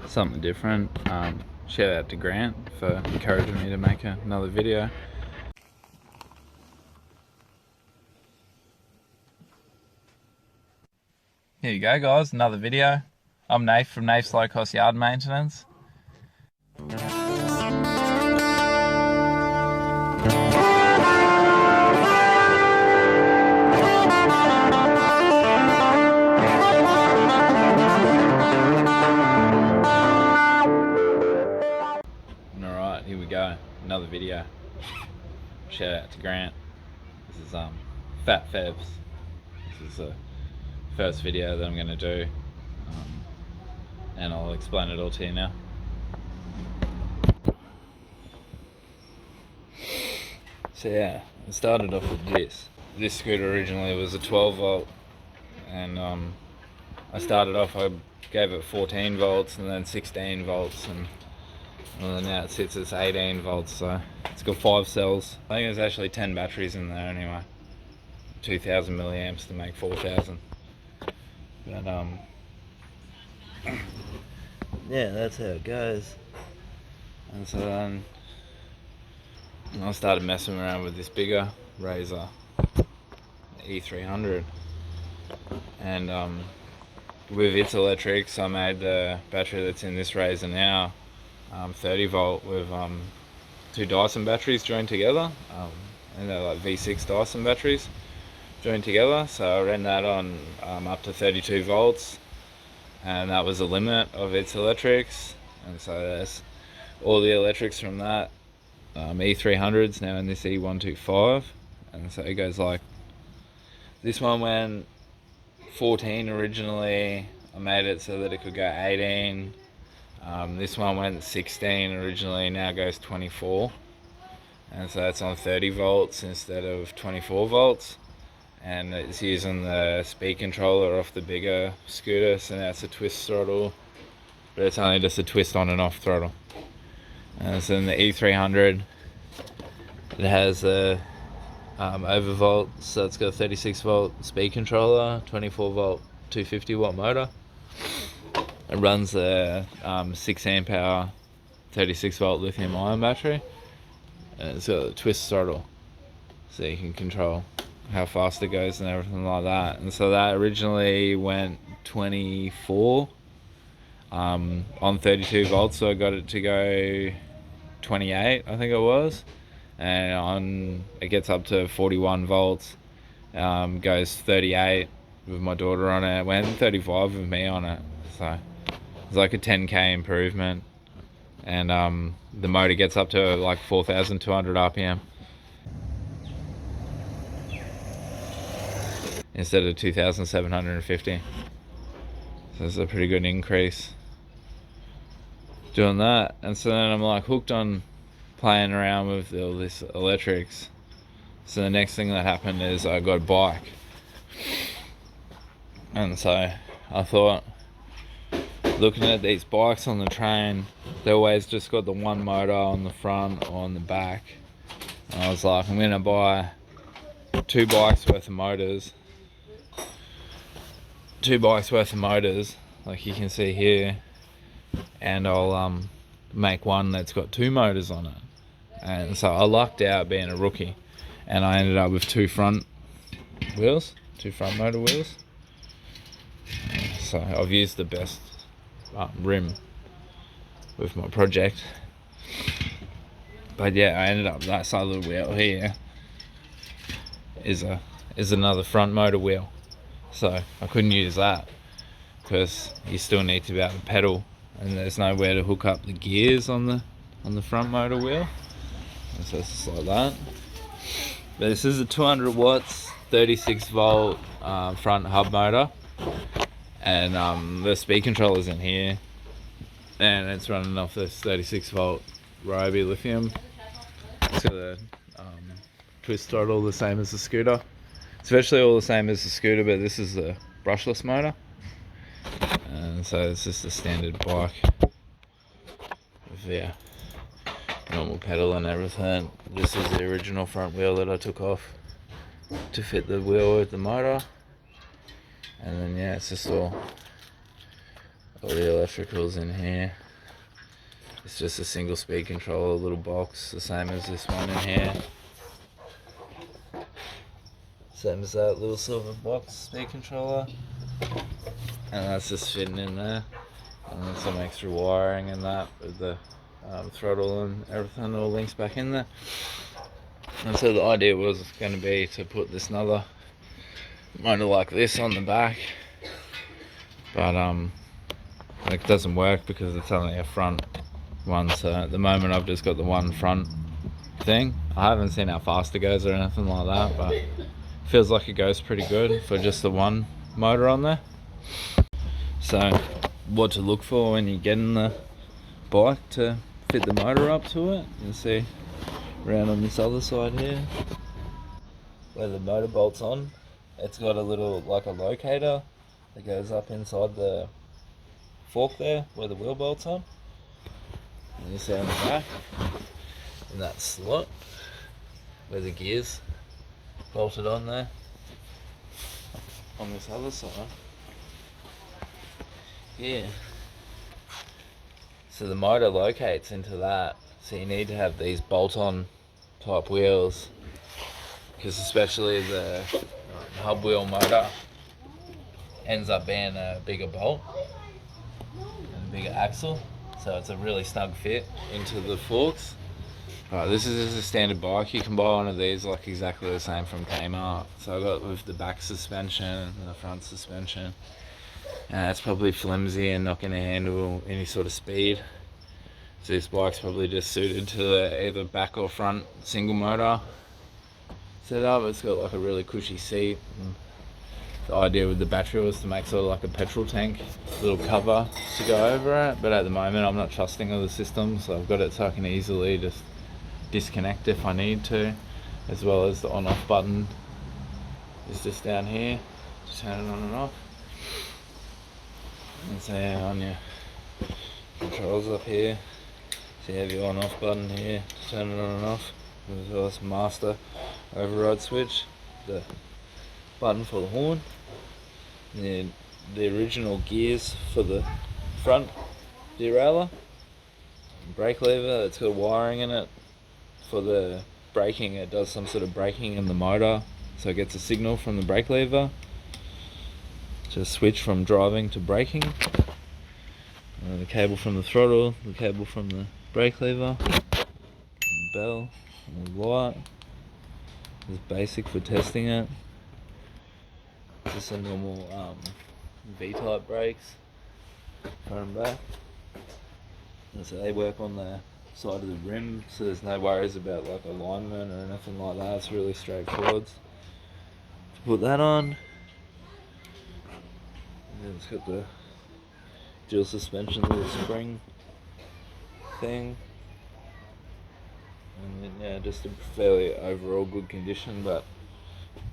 something different. Shout out to Grant for encouraging me to make another video. Here you go, guys, another video. I'm Nath from Nath's Low Cost Yard Maintenance. Alright, here we go, another video. Shout out to Grant. This is phat phevs. This is the first video that I'm going to do, and I'll explain it all to you now. So yeah, it started off with this. This scooter originally was a 12 volt, and I started off, I gave it 14 volts and then 16 volts, and well, now it sits at 18 volts, so it's got 5 cells. I think there's actually 10 batteries in there anyway. 2000 milliamps to make 4000. But yeah, that's how it goes. And so then I started messing around with this bigger Razor E300, and with its electrics I made the battery that's in this Razor now 30 volt with 2 Dyson batteries joined together, and they're like V6 Dyson batteries joined together. So I ran that on up to 32 volts, and that was the limit of its electrics. And so there's all the electrics from that E300s now in this E125, and so it goes like this. One went 14 originally, I made it so that it could go 18. This one went 16 originally, now goes 24, and so that's on 30 volts instead of 24 volts, and it's using the speed controller off the bigger scooter, so now it's a twist throttle, but it's only just a twist on and off throttle. And so in the E300 it has a overvolt, so it's got a 36 volt speed controller, 24 volt 250 watt motor. It runs a 6 amp hour 36 volt lithium ion battery, and it's got a twist throttle, so you can control how fast it goes and everything like that. And so that originally went 24 on 32 volts, so I got it to go 28, I think it was, and it gets up to 41 volts, goes 38 with my daughter on it, went 35 with me on it, so it's like a 10k improvement. And the motor gets up to like 4,200 RPM instead of 2,750. So it's a pretty good increase doing that. And so then I'm like hooked on playing around with all this electrics. So the next thing that happened is I got a bike, and so I thought, looking at these bikes on the train, they always just got the one motor on the front or on the back, and I was like, I'm gonna buy 2 bikes worth of motors, like you can see here, and I'll make one that's got 2 motors on it. And so I lucked out being a rookie, and I ended up with 2 front motor wheels. So I've used the best rim with my project, but yeah, I ended up that side of the wheel here is another front motor wheel, so I couldn't use that because you still need to be able to pedal, and there's nowhere to hook up the gears on the front motor wheel, and so it's just like that. But this is a 200 watts 36 volt front hub motor, and the speed controller's in here, and it's running off this 36 volt Ryobi lithium. It's got a twist throttle the same as the scooter. It's virtually all the same as the scooter, but this is the brushless motor, and so it's just a standard bike with normal pedal and everything. This is the original front wheel that I took off to fit the wheel with the motor, and then yeah, it's just all All the electricals in here. It's just a single speed controller, little box, the same as this one in here. Same as that little silver box speed controller. And that's just fitting in there. And then some extra wiring and that with the throttle and everything all links back in there. And so the idea was going to be to put this another motor like this on the back, but it doesn't work because it's only a front one. So at the moment I've just got the one front thing. I haven't seen how fast it goes or anything like that, but it feels like it goes pretty good for just the one motor on there. So what to look for when you get in the bike to fit the motor up to it, you can see around on this other side here where the motor bolts on, it's got a little, like a locator that goes up inside the fork there where the wheel bolts on. And you see on the back in that slot where the gears bolted on there. On this other side, yeah. So the motor locates into that. So you need to have these bolt-on type wheels, because especially the hub wheel motor ends up being a bigger bolt and a bigger axle. So it's a really snug fit into the forks. Alright, this is just a standard bike. You can buy one of these like exactly the same from Kmart. So I got with the back suspension and the front suspension. And it's probably flimsy and not going to handle any sort of speed. So this bike's probably just suited to the either back or front single motor setup. It's got like a really cushy seat. And the idea with the battery was to make sort of like a petrol tank little cover to go over it. But at the moment I'm not trusting of the system, so I've got it so I can easily just disconnect if I need to, as well as the on-off button is just down here to turn it on and off. And so on your controls up here, so you have your on-off button here to turn it on and off, as well as master override switch, the button for the horn, and then the original gears for the front derailleur, brake lever. It's got wiring in it for the braking. It does some sort of braking in the motor, so it gets a signal from the brake lever to switch from driving to braking. The cable from the throttle, the cable from the brake lever, the bell, and the light. It's basic for testing it. Just a normal V-type brakes, front and back. And so they work on the side of the rim, so there's no worries about like alignment or anything like that. It's really straightforward to put that on. And then it's got the dual suspension little spring thing, and then yeah, just a fairly overall good condition, but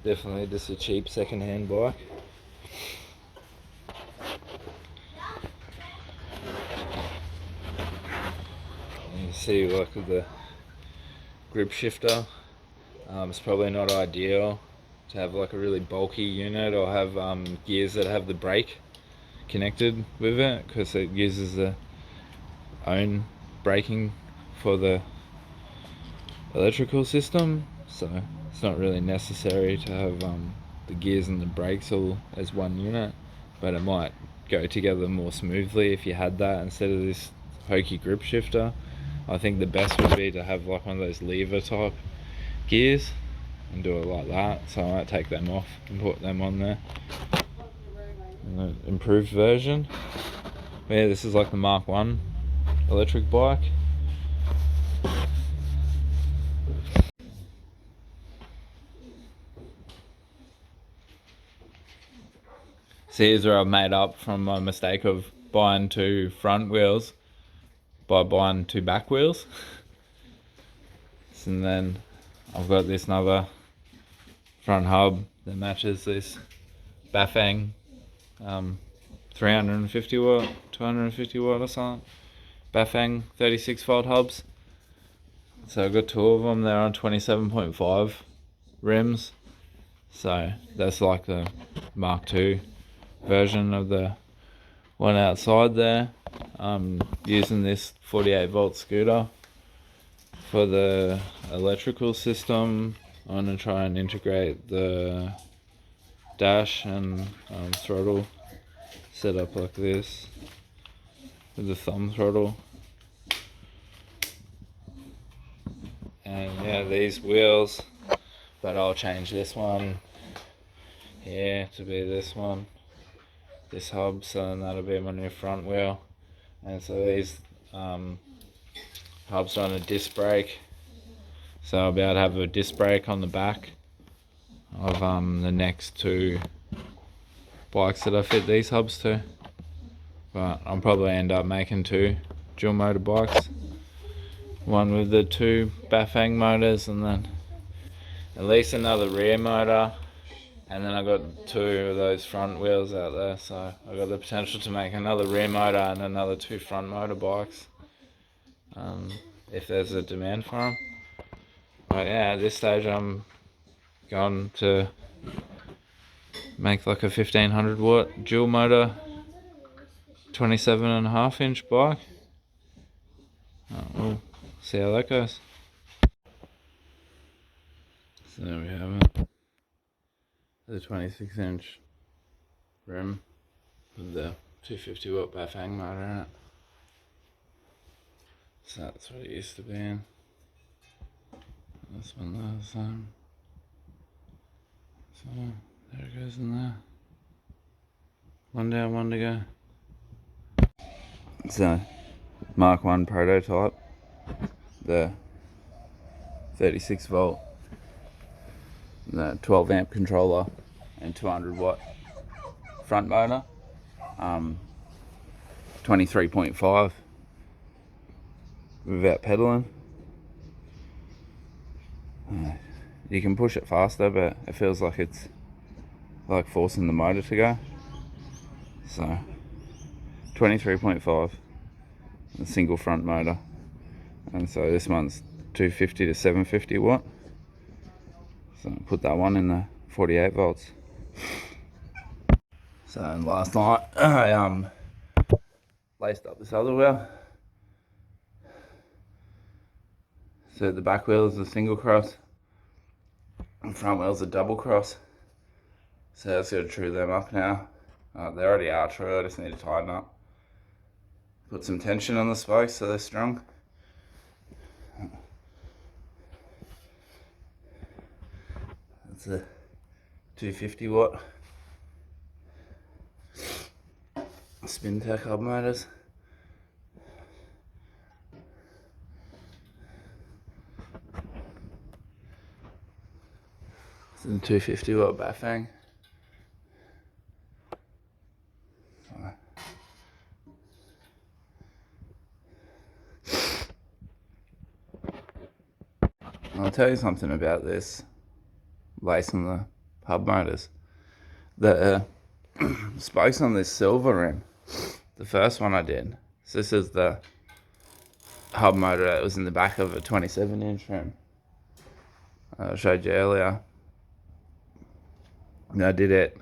definitely just a cheap second-hand bike. And you see like with the grip shifter, it's probably not ideal to have like a really bulky unit or have gears that have the brake connected with it, because it uses the own braking for the electrical system. So it's not really necessary to have the gears and the brakes all as one unit, but it might go together more smoothly if you had that instead of this hokey grip shifter. I think the best would be to have like one of those lever type gears and do it like that. So I might take them off and put them on there. An improved version. But yeah, this is like the Mark 1 electric bike. So here's where I've made up from my mistake of buying 2 front wheels by buying 2 back wheels. And then I've got this another front hub that matches this Bafang 350 watt, 250 watt or something. Bafang 36 volt hubs. So I've got 2 of them. They're on 27.5 rims. So that's like the Mark II version of the one outside there. Using this 48-volt scooter for the electrical system. I'm going to try and integrate the dash and throttle set up like this with the thumb throttle. And yeah, these wheels, but I'll change this one here to be this one, this hub, so then that'll be my new front wheel. And so these hubs are on a disc brake, so I'll be able to have a disc brake on the back of the next two bikes that I fit these hubs to. But I'll probably end up making two dual motor bikes, one with the two Bafang motors and then at least another rear motor, and then I got two of those front wheels out there, so I got the potential to make another rear motor and another two front motor bikes, if there's a demand for them. But yeah, at this stage I'm going to make like a 1500 watt dual motor 27.5 inch bike. We'll see how that goes. So there we have it, the 26 inch rim with the 250 watt Bafang motor in it. So that's what it used to be in. This one there, the same. So there it goes in there. One down, one to go. So Mark 1 prototype, the 36 volt, the 12 amp controller and 200 watt front motor, 23.5 without pedaling. You can push it faster, but it feels like it's like forcing the motor to go. So 23.5, a single front motor, and so this one's 250 to 750 watt. So put that one in the 48 volts. So last night I laced up this other wheel. So the back wheel is a single cross, and front wheel's a double cross. So I've got to true them up now. They already are true, I just need to tighten up. Put some tension on the spokes so they're strong. That's a 250 watt spin tech hub motors. This is a 250 watt Bafang. I'll tell you something about this lacing the hub motors. The spokes on this silver rim, the first one I did, so this is the hub motor that was in the back of a 27 inch rim I showed you earlier. And I did it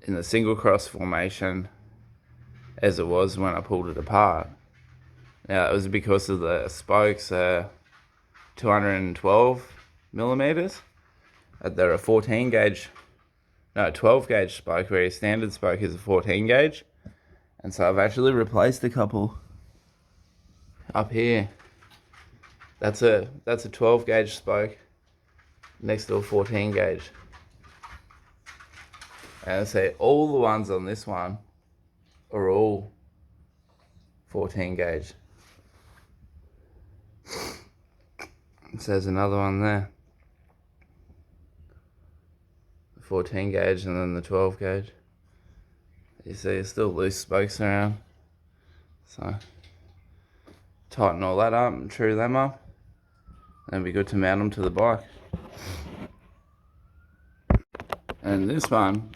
in the single cross formation as it was when I pulled it apart. Now it was because of the spokes 212 millimeters. They're a 14 gauge, no, 12 gauge spoke, where your standard spoke is a 14 gauge. And so I've actually replaced a couple up here. That's a 12 gauge spoke next to a 14 gauge. And I say all the ones on this one are all 14 gauge. So there's another one there, 14 gauge, and then the 12 gauge. You see there's still loose spokes around, so tighten all that up and true them up, and be good to mount them to the bike. And this one,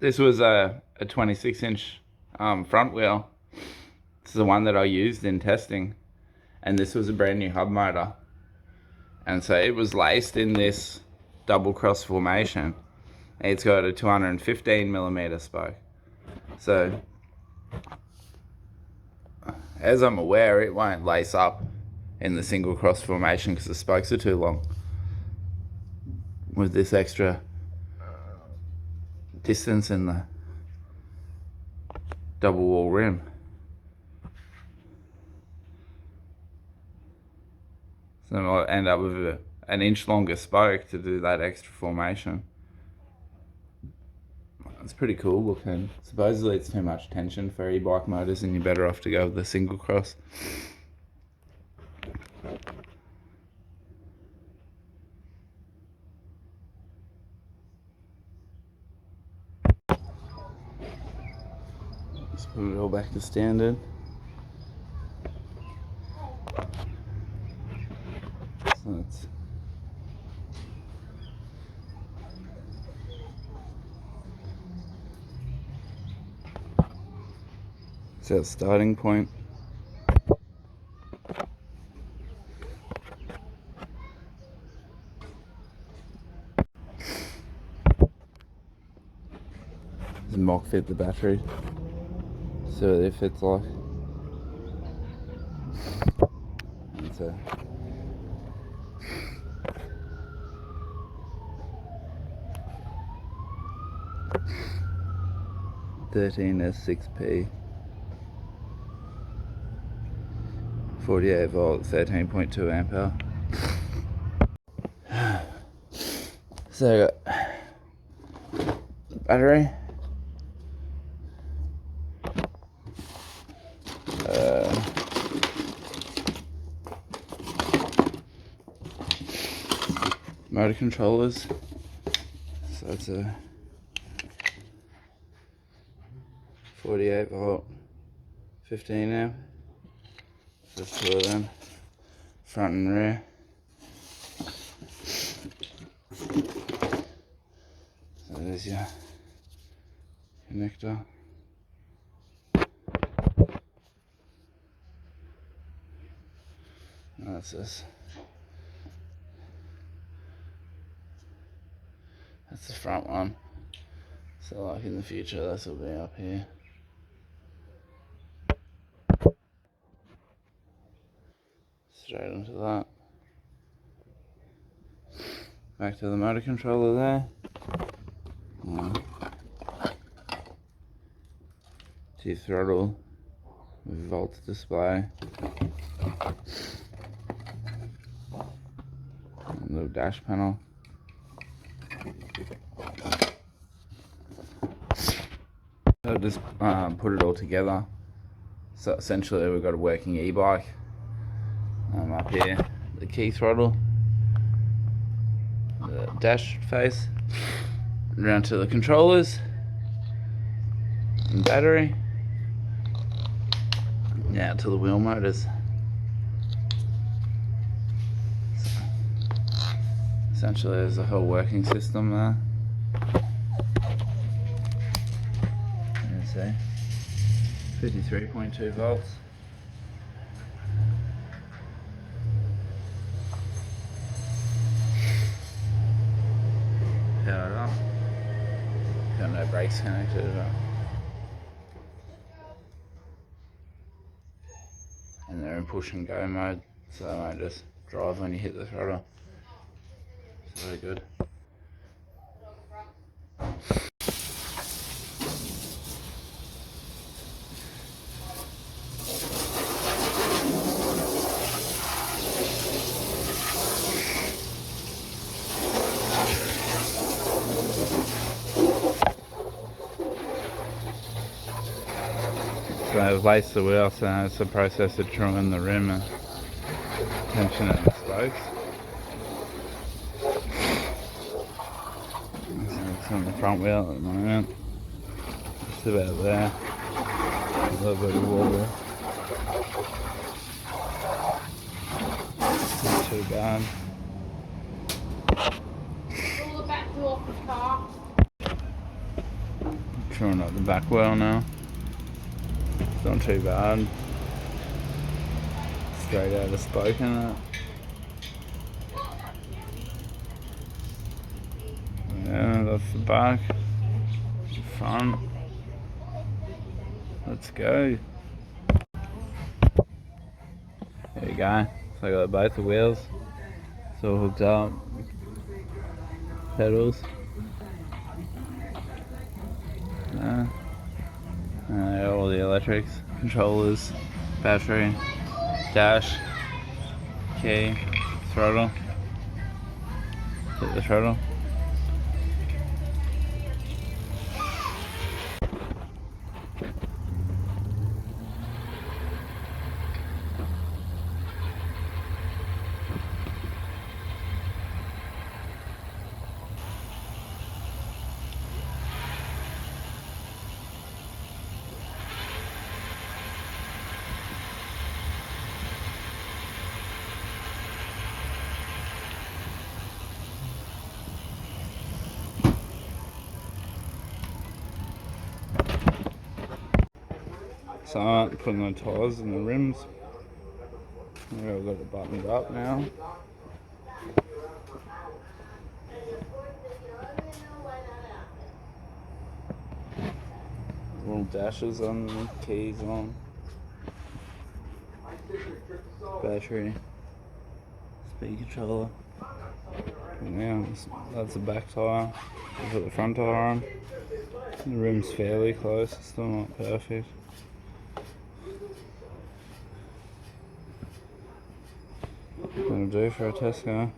this was a 26 inch front wheel. This is the one that I used in testing, and this was a brand new hub motor, and so it was laced in this double cross formation, It's got a 215mm spoke. So, as I'm aware, it won't lace up in the single cross formation because the spokes are too long. With this extra distance in the double wall rim. So I'll end up with an inch longer spoke to do that extra formation. It's pretty cool looking. Supposedly it's too much tension for e-bike motors and you're better off to go with the single cross. Just put it all back to standard. So it's our starting point. Just mock fit the battery so it fits like. It's a 13S6P 48 volt 13.2 ampere. So battery, motor controllers, so it's a 48 volt 15 amp. There's two of them, front and rear. So there's your connector. And that's this. That's the front one. So like in the future this will be up here. Straight into that. Back to the motor controller there. T throttle with volts display. And little dash panel. So I've just put it all together. So essentially we've got a working e-bike. Up here, the key throttle, the dash face, around to the controllers, and battery, now to the wheel motors. So, essentially there's a whole working system there. Let's see, 53.2 volts. Powered up. Got no brakes connected at all. And they're in push and go mode, so they won't just drive when you hit the throttle. It's very good. So I've laced the wheel, so it's a process of trimming the rim and tension at the spokes. So it's on the front wheel at the moment. Just about there. A little bit of wobble. Not too bad. Pull the back door off the car. Trimming up the back wheel now. It's not too bad. Straight out of spoke in it. Yeah, So that's the back, the front. Let's go. There you go. So I got both the wheels. It's all hooked up. Pedals. All the electrics, controllers, battery, dash, key, throttle. Hit the throttle. So I'm putting the tyres and the rims. I've got it buttoned up now. Little dashes on, keys on, battery, speed controller. And yeah, that's the back tyre. I put the front tyre on. The rim's fairly close, it's still not perfect. Gonna do for a test car.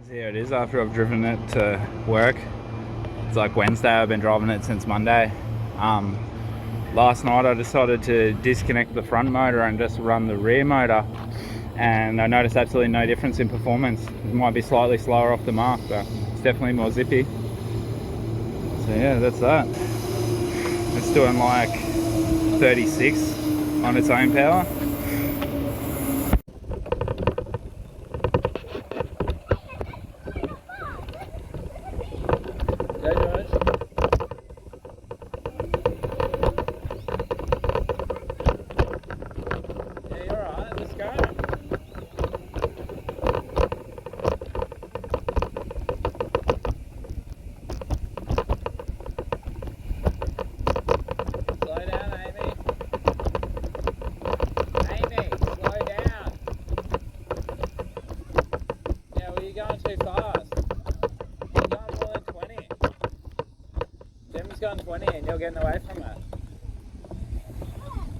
So here it is after I've driven it to work. It's like Wednesday, I've been driving it since Monday. Last night I decided to disconnect the front motor and just run the rear motor, and I noticed absolutely no difference in performance. It might be slightly slower off the mark, but it's definitely more zippy. So yeah, that's that. It's doing like 36 on its own power. Going too fast. You're going more than 20. Jim's going 20 and you're getting away from it.